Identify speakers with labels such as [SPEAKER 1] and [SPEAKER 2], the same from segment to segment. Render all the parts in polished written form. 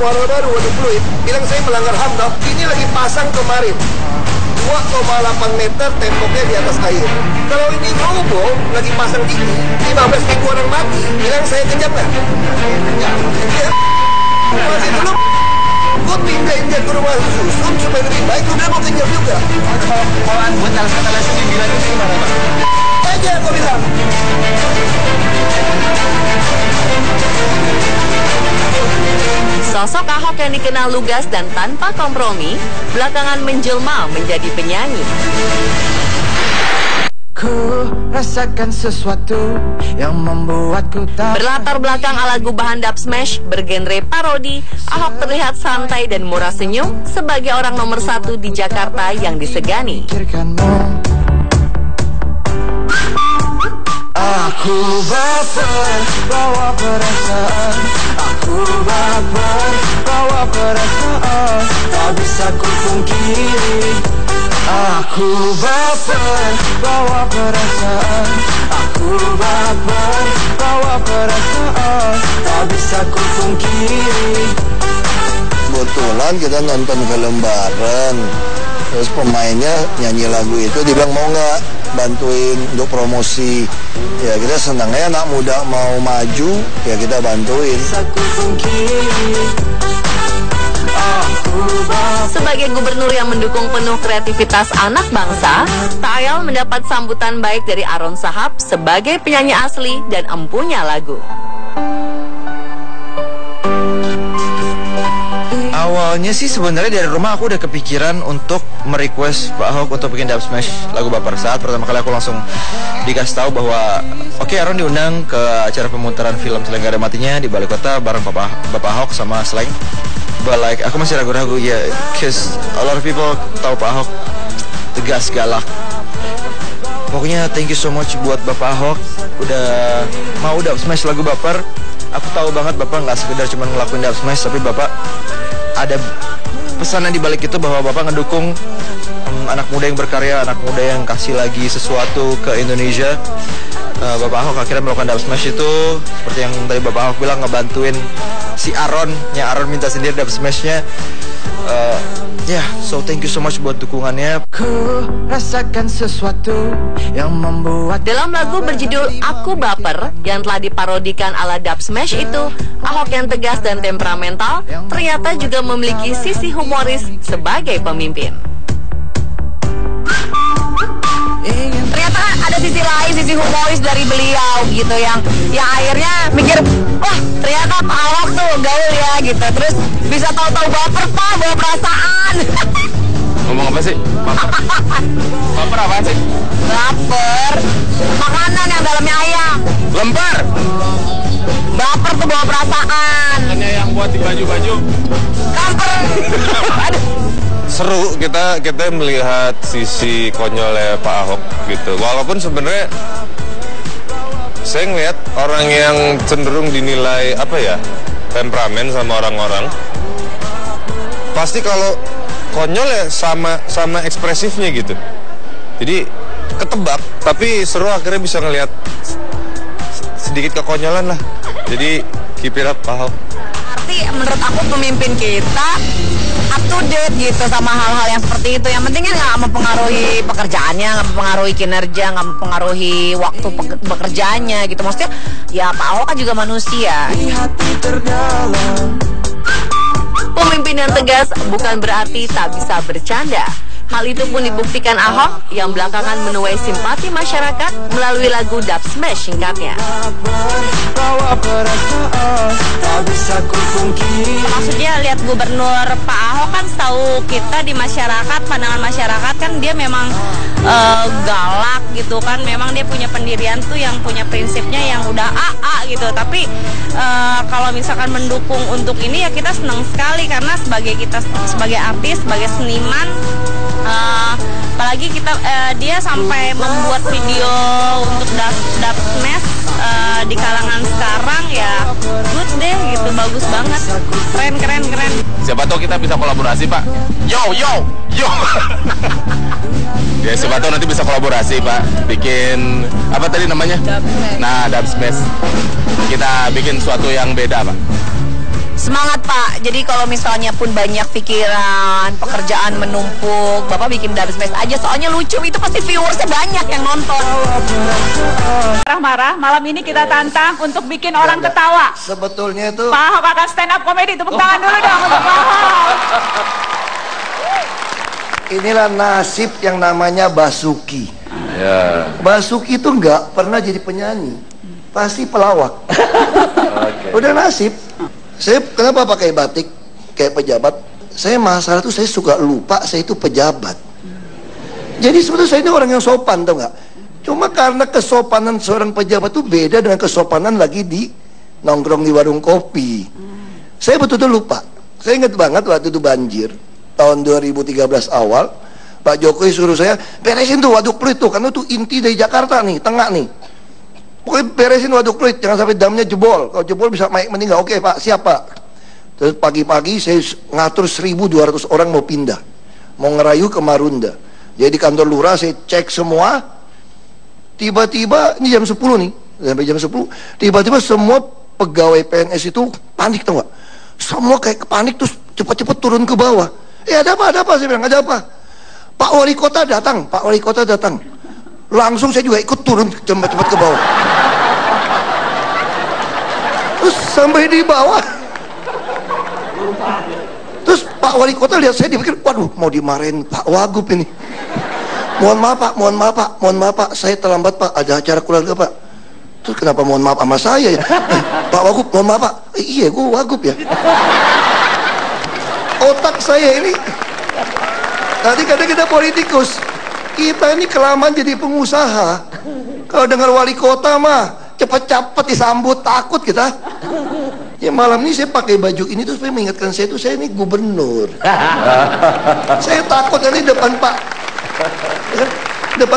[SPEAKER 1] Warna baru, waduh fluid, bilang saya melanggar HAM toh. Ini lagi pasang kemarin 2,8 meter temboknya di atas air. Kalau ini robo lagi pasang tinggi, 15.000 orang mati, bilang saya kejam nggak? Ya, masih dulu gue pindahin dia ke rumah susun supaya lebih baik, udah mau kejam juga.
[SPEAKER 2] Kalau buat alasan-alasan yang bilang itu gimana Pak?
[SPEAKER 1] Aja kau bilang.
[SPEAKER 3] Sosok Ahok yang dikenal lugas dan tanpa kompromi, belakangan menjelma menjadi penyanyi.
[SPEAKER 2] Ku rasakan sesuatu yang membuatku tak.
[SPEAKER 3] Berlatar belakang ala gubahan dub smash bergenre parodi, Ahok terlihat santai dan murah senyum sebagai orang nomor 1 di Jakarta yang disegani.
[SPEAKER 2] Aku baper bawa perasaan, aku baper bawa perasaan, tak bisa ku pungkiri. Aku baper bawa perasaan, aku baper bawa perasaan, tak bisa ku pungkiri.
[SPEAKER 1] Kebetulan kita nonton film bareng, terus pemainnya nyanyi lagu itu, dia bilang mau nggak bantuin untuk promosi. Ya kita senang ya, anak muda mau maju ya kita bantuin.
[SPEAKER 3] Sebagai gubernur yang mendukung penuh kreativitas anak bangsa, tak ayal mendapat sambutan baik dari Aron Sahab sebagai penyanyi asli dan empunya lagu.
[SPEAKER 4] Awalnya sih sebenarnya dari rumah aku udah kepikiran untuk merequest Pak Ahok untuk bikin dub smash lagu Baper. Saat pertama kali aku langsung dikasih tahu bahwa oke, Aaron diundang ke acara pemutaran film Slang Gak Ada Matinya di Balai Kota bareng Bapak Ahok sama Slang. But like aku masih ragu-ragu ya, cause a lot of people tahu Pak Ahok tegas, galak. Pokoknya thank you so much buat Bapak Ahok udah mau dub smash lagu Baper. Aku tahu banget Bapak nggak sekedar cuma ngelakuin dub smash, tapi Bapak ada pesanan di balik itu bahwa Bapak ngedukung anak muda yang berkarya, anak muda yang kasih lagi sesuatu ke Indonesia. Bapak Ahok akhirnya melakukan dub smash itu seperti yang tadi Bapak Ahok bilang, ngebantuin si Aaron, yang Aaron minta sendiri dub smashnya. So thank you so much buat dukungannya.
[SPEAKER 2] Ku rasakan sesuatu yang membuat.
[SPEAKER 3] Dalam lagu berjudul Aku Baper yang telah diparodikan ala dub smash itu, Ahok yang tegas dan temperamental ternyata juga memiliki sisi humoris sebagai pemimpin. Ternyata ada sisi lain, sisi humoris dari beliau gitu, yang akhirnya mikir, wah ternyata Pak Ahok tuh gaul ya gitu, terus bisa tahu-tahu baper Pak, bawa perasaan.
[SPEAKER 5] Ngomong apa sih? Baper apaan sih?
[SPEAKER 3] Baper, makanan yang dalamnya ayam.
[SPEAKER 5] Lemper.
[SPEAKER 3] Baper tuh bawa perasaan.
[SPEAKER 5] Hanya yang buat di baju-baju.
[SPEAKER 3] Kamper. Aduh.
[SPEAKER 5] Seru, kita melihat sisi konyolnya Pak Ahok gitu. Walaupun sebenarnya saya ngeliat orang yang cenderung dinilai temperamen sama orang-orang, pasti kalau konyol ya sama ekspresifnya gitu. Jadi ketebak, tapi seru akhirnya bisa ngelihat sedikit kekonyolan lah. Jadi keep it up Pak Ahok.
[SPEAKER 3] Berarti menurut aku pemimpin kita up to date gitu sama hal-hal yang seperti itu. Yang penting kan nggak mempengaruhi pekerjaannya, nggak mempengaruhi kinerja, nggak mempengaruhi waktu bekerjanya gitu. Maksudnya ya Pak Ahok kan juga manusia. Pemimpin yang tegas bukan berarti tak bisa bercanda. Hal itu pun dibuktikan Ahok yang belakangan menuai simpati masyarakat melalui lagu dub smash singkatnya.
[SPEAKER 6] Maksudnya lihat gubernur Pak Ahok kan, setahu kita di masyarakat, pandangan masyarakat kan dia memang galak gitu kan, memang dia punya pendirian tuh yang punya prinsipnya yang udah AA gitu. Tapi kalau misalkan mendukung untuk ini ya kita senang sekali, karena sebagai artis, sebagai seniman, apalagi dia sampai membuat video untuk dub smash di kalangan sekarang ya good deh gitu, bagus banget, keren.
[SPEAKER 5] Siapa tahu kita bisa kolaborasi Pak. Yo. Ya siapa tahu nanti bisa kolaborasi Pak. Bikin apa tadi namanya?
[SPEAKER 6] Dub smash.
[SPEAKER 5] Nah, dub smash. Kita bikin sesuatu yang beda Pak.
[SPEAKER 3] Semangat Pak. Jadi kalau misalnya pun banyak pikiran, pekerjaan menumpuk, Bapak bikin Dubs Smash aja. Soalnya lucu, itu pasti viewersnya banyak yang nonton.
[SPEAKER 7] Marah-marah, malam ini kita tantang untuk bikin orang ketawa.
[SPEAKER 1] Sebetulnya itu
[SPEAKER 7] Pak Ahok akan stand up komedi. Tepuk tangan dulu dong untuk Pak Ahok.
[SPEAKER 1] inilah nasib yang namanya Basuki.
[SPEAKER 5] Ya.
[SPEAKER 1] Basuki itu nggak pernah jadi penyanyi, pasti pelawak. Udah nasib. Saya kenapa pakai batik kayak pejabat? Saya masalah tuh saya suka lupa saya itu pejabat. Jadi sebetulnya saya ini orang yang sopan, tau nggak? Cuma karena kesopanan seorang pejabat tuh beda dengan kesopanan lagi di nongkrong di warung kopi. Saya betul-betul lupa. Saya ingat banget waktu itu banjir tahun 2013 awal, Pak Jokowi suruh saya beresin tuh waduk Pluit tuh, karena tuh inti dari Jakarta nih, tengah nih. Pokoknya beresin waduk Pluit, jangan sampai damnya jebol. Kalau jebol bisa meninggal. Oke Pak, siap Pak. Terus pagi-pagi saya ngatur 1.200 orang mau pindah, mau ngerayu ke Marunda. Jadi di kantor lurah saya cek semua. Tiba-tiba ini jam 10 nih, sampai jam 10 tiba-tiba semua pegawai PNS itu panik, tau gak? Semua kayak panik terus cepat-cepat turun ke bawah. Ada apa? Saya bilang, ada apa? Pak Wali Kota datang, Pak Wali Kota datang. Langsung saya juga ikut turun cepat-cepat ke bawah. Terus sampai di bawah, terus Pak Wali Kota lihat saya, dia pikir, waduh mau dimarahin Pak Wagub ini. Mohon maaf Pak, saya terlambat Pak, ada acara keluarga Pak. Terus kenapa mohon maaf sama saya ya? Pak Wagub, mohon maaf Pak. Iya, gue Wagub ya. Otak saya ini, tadi kadang kita politikus, kita ini kelamaan jadi pengusaha. Kalau dengar wali kota mah cepet-cepet disambut, takut kita. Ya malam ini saya pakai baju ini tuh supaya mengingatkan saya tuh saya ini gubernur. Saya takut nanti depan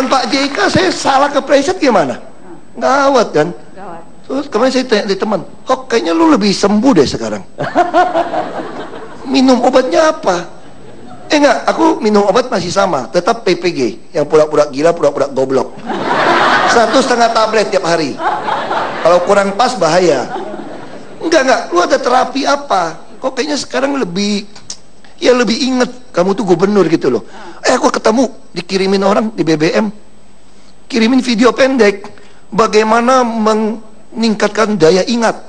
[SPEAKER 1] Pak JK saya salah kepleset gimana? Gawat kan? Terus kemarin saya tanya di teman, kok kayaknya lu lebih sembuh deh sekarang. Minum obatnya apa? Enggak, aku minum obat masih sama, tetap PPG, yang pura-pura gila, pura-pura goblok. 1,5 tablet tiap hari. Kalau kurang pas bahaya. Enggak, lu ada terapi apa? Kok kayaknya sekarang lebih inget kamu tuh gubernur gitu loh. Aku ketemu, dikirimin orang di BBM, kirimin video pendek bagaimana meningkatkan daya ingat.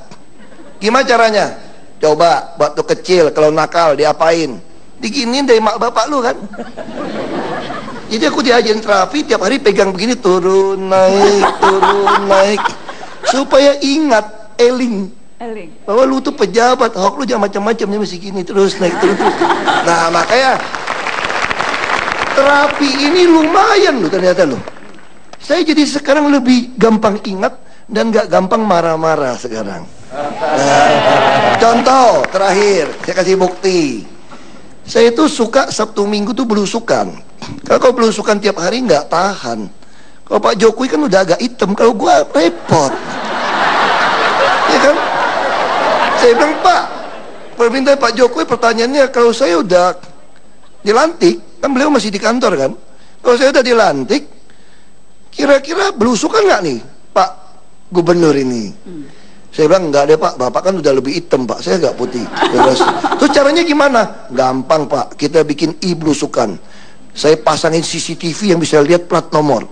[SPEAKER 1] Gimana caranya? Coba waktu kecil kalau nakal diapain? Diginin dari mak bapak lu kan. Jadi aku diajarin terapi, tiap hari pegang begini, turun naik supaya ingat, eling bahwa lu tuh pejabat. Hok, lu jangan macam-macamnya masih gini terus naik terus. Nah makanya terapi ini lumayan loh ternyata loh. Saya jadi sekarang lebih gampang ingat dan gak gampang marah-marah sekarang. Contoh terakhir, saya kasih bukti. Saya itu suka Sabtu Minggu tuh belusukan. Kalau belusukan tiap hari nggak tahan. Kalau Pak Jokowi kan udah agak hitam, kalau gua repot. Ya kan? Saya bilang, Pak, permintaan Pak Jokowi pertanyaannya, kalau saya udah dilantik, kan beliau masih di kantor kan? Kalau saya udah dilantik, kira-kira belusukan nggak nih Pak Gubernur ini? Saya bilang, enggak deh Pak, Bapak kan udah lebih hitam Pak, saya nggak putih. Terus caranya gimana? Gampang Pak, kita bikin belusukan. Saya pasangin CCTV yang bisa lihat plat nomor.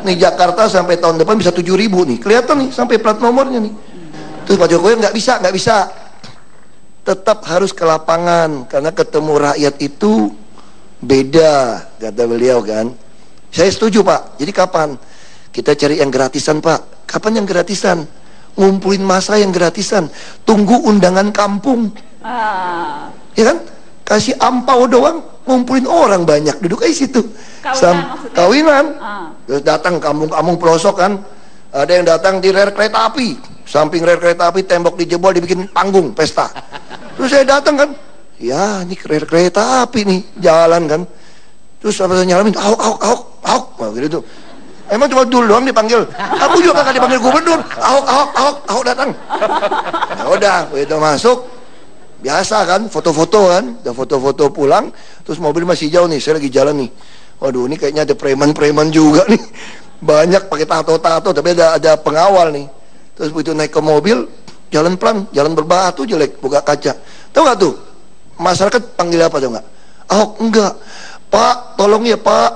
[SPEAKER 1] Nih Jakarta sampai tahun depan bisa 7.000 nih, kelihatan nih sampai plat nomornya nih. Terus Pak Jokowi nggak bisa. Tetap harus ke lapangan, karena ketemu rakyat itu beda, kata beliau kan. Saya setuju Pak, jadi kapan? Kita cari yang gratisan Pak. Kapan yang gratisan? Ngumpulin massa yang gratisan. Tunggu undangan kampung. Ya kan? Kasih ampau doang, ngumpulin orang banyak duduk aja situ. Kawinan. Terus datang kampung-kampung pelosok kan. Ada yang datang di rel kereta api. Samping rel kereta api tembok dijebol, dibikin panggung pesta. Terus saya datang kan. Ya, ini rel kereta api nih, jalan kan. Terus apa saya nyalamin, Ahok, gitu tuh. Emang cuma dulu doang dipanggil. Aku juga kakak dipanggil gubernur. Ahok datang. Ya udah, udah masuk. Biasa kan, foto-foto kan. Udah foto-foto pulang. Terus mobil masih jauh nih, saya lagi jalan nih. Waduh, ini kayaknya ada preman-preman juga nih. Banyak pakai tato-tato, tapi ada pengawal nih. Terus begitu naik ke mobil, jalan pelan, jalan berbatu jelek, buka kaca. Tahu nggak tuh? Masyarakat panggil apa tahu nggak? Ahok enggak. Pak, tolong ya Pak,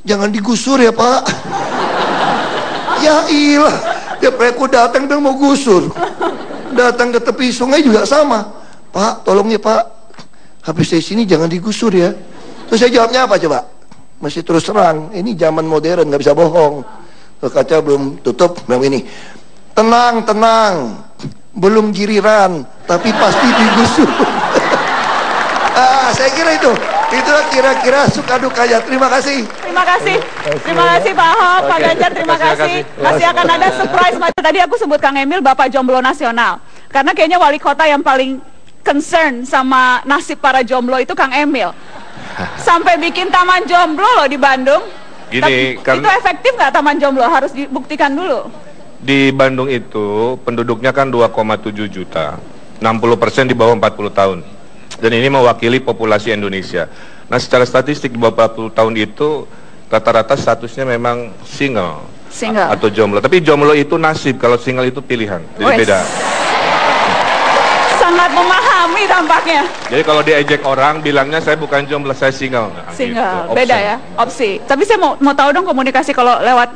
[SPEAKER 1] jangan digusur ya Pak. Ya ilah, dia aku datang bilang mau gusur. Datang ke tepi sungai juga sama. Pak, tolong ya Pak, habis dari sini jangan digusur ya. Terus saya jawabnya apa coba? Masih terus terang, ini zaman modern, nggak bisa bohong. Kaca belum tutup, bilang ini. Tenang, tenang, belum giliran, tapi pasti digusur. Saya kira itulah kira-kira suka dukanya. Terima kasih.
[SPEAKER 7] Terima kasih. Terima kasih Pak Ahok, Pak Ganjar, terima kasih. Masih akan ada surprise. Tadi aku sebut Kang Emil Bapak Jomblo Nasional. Karena kayaknya wali kota yang paling concern sama nasib para jomblo itu Kang Emil. Sampai bikin taman jomblo loh di Bandung.
[SPEAKER 5] Gini,
[SPEAKER 7] itu efektif nggak taman jomblo? Harus dibuktikan dulu.
[SPEAKER 5] Di Bandung itu penduduknya kan 2,7 juta, 60% di bawah 40 tahun. Dan ini mewakili populasi Indonesia. Nah, secara statistik di bawah 40 tahun itu rata-rata statusnya memang single atau jomblo. Tapi jomblo itu nasib, kalau single itu pilihan. Jadi beda.
[SPEAKER 7] Sangat memahami tampaknya.
[SPEAKER 5] Jadi kalau diejek orang bilangnya saya bukan jomblo, saya single. Nah,
[SPEAKER 7] single,
[SPEAKER 5] gitu.
[SPEAKER 7] beda ya, opsi. Tapi saya mau tahu dong komunikasi kalau lewat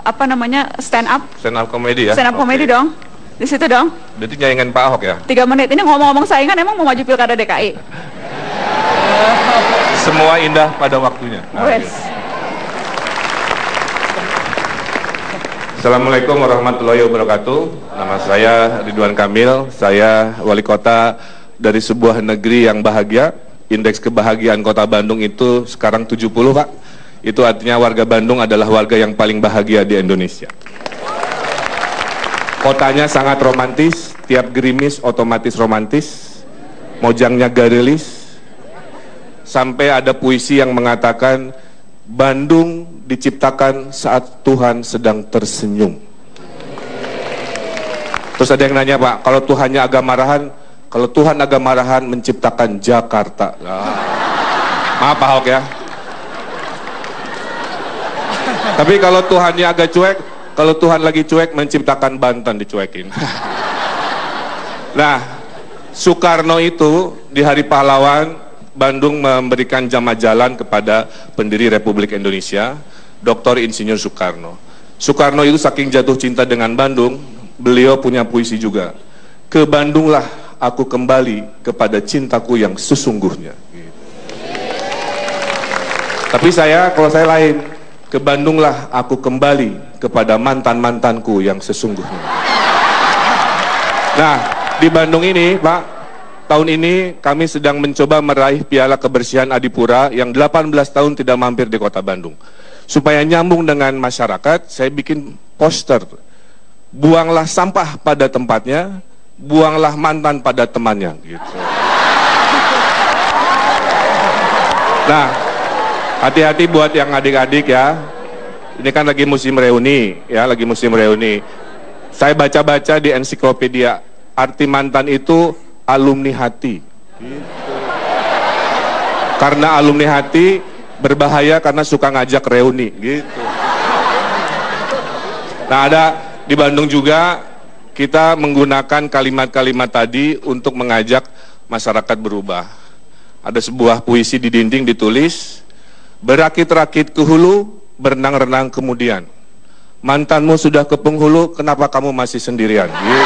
[SPEAKER 7] apa namanya stand up komedi ya. Stand up komedi dong. Di situ dong.
[SPEAKER 5] Berarti nyaingan Pak Ahok ya?
[SPEAKER 7] 3 menit. Ini ngomong-ngomong saingan emang mau maju pilkada DKI?
[SPEAKER 5] Semua indah pada waktunya. Assalamualaikum warahmatullahi wabarakatuh. Nama saya Ridwan Kamil. Saya wali kota dari sebuah negeri yang bahagia. Indeks kebahagiaan kota Bandung itu sekarang 70, Pak. Itu artinya warga Bandung adalah warga yang paling bahagia di Indonesia. Kotanya sangat romantis, tiap gerimis otomatis romantis, mojangnya garilis, sampai ada puisi yang mengatakan Bandung diciptakan saat Tuhan sedang tersenyum. Terus ada yang nanya, Pak, kalau Tuhannya agak marahan, kalau Tuhan agak marahan menciptakan Jakarta. Maaf Pak Ahok ya. Tapi kalau Tuhannya agak cuek, kalau Tuhan lagi cuek menciptakan Banten dicuekin. Nah, Soekarno itu di Hari Pahlawan Bandung memberikan jama jalan kepada pendiri Republik Indonesia, Dr. Insinyur Soekarno. Soekarno itu saking jatuh cinta dengan Bandung, beliau punya puisi juga. Ke Bandunglah aku kembali kepada cintaku yang sesungguhnya. Tapi kalau saya lain, ke Bandunglah aku kembali kepada mantan-mantanku yang sesungguhnya. Nah, di Bandung ini, Pak, tahun ini kami sedang mencoba meraih Piala Kebersihan Adipura yang 18 tahun tidak mampir di kota Bandung. Supaya nyambung dengan masyarakat, saya bikin poster. Buanglah sampah pada tempatnya, buanglah mantan pada temannya, gitu. Nah, hati-hati buat yang adik-adik ya. Ini kan lagi musim reuni, ya, lagi musim reuni. Saya baca-baca di ensiklopedia, arti mantan itu alumni hati. Gitu. Karena alumni hati berbahaya karena suka ngajak reuni, gitu. Nah, ada di Bandung juga kita menggunakan kalimat-kalimat tadi untuk mengajak masyarakat berubah. Ada sebuah puisi di dinding ditulis, berakit-rakit ke hulu, berenang-renang kemudian. Mantanmu sudah ke penghulu, kenapa kamu masih sendirian? Gitu.